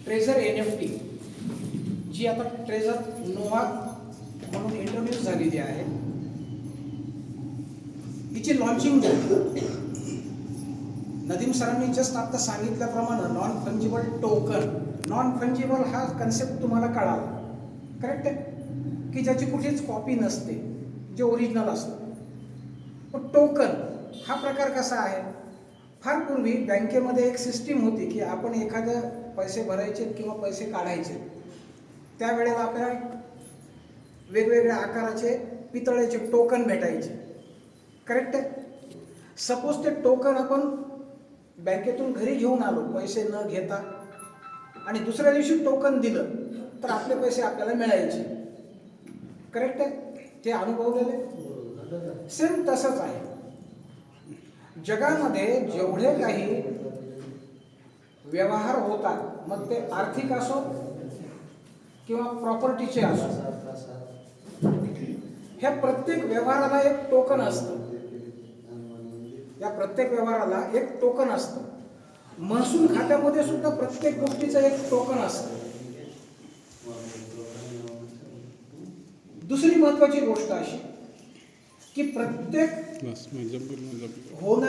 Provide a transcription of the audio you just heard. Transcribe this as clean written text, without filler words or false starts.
Treasurer NFT जी आता treasurer Nova म्हणून introduce झालेली आहे, हिची लॉन्चिंग झाली. नदीम सरांनी जस्ट आता सांगितल्याप्रमाणे non fungible token, non fungible हा कन्सेप्ट तुम्हाला कळाला, करेक्ट आहे, की ज्याची कुठेच कॉपी नसते, जे ओरिजिनल असतं. पण टोकन हा प्रकार कसा आहे? फार पूर्वी बँकेमध्ये एक सिस्टीम होती की आपण एखादं पैसे भरायचे किंवा पैसे काढायचे, त्यावेळेला आपल्याला वेगवेगळ्या आकाराचे पितळेचे टोकन भेटायचे, करेक्ट आहे. सपोज ते टोकन आपण बँकेतून घरी घेऊन आलो पैसे न घेता आणि दुसऱ्या दिवशी टोकन दिलं तर आपले पैसे आपल्याला मिळायचे, करेक्ट आहे. ते अनुभवलेले सेम तसंच आहे. जगामध्ये जेवढे काही व्यवहार होतात, मग ते आर्थिक असो किंवा प्रॉपर्टीचे असो, ह्या प्रत्येक व्यवहाराला एक टोकन असतं. या प्रत्येक व्यवहाराला एक टोकन असतं. महसूल खात्यामध्ये सुद्धा प्रत्येक गोष्टीचं एक टोकन असतं. दुसरी महत्वाची गोष्ट अशी की प्रत्येक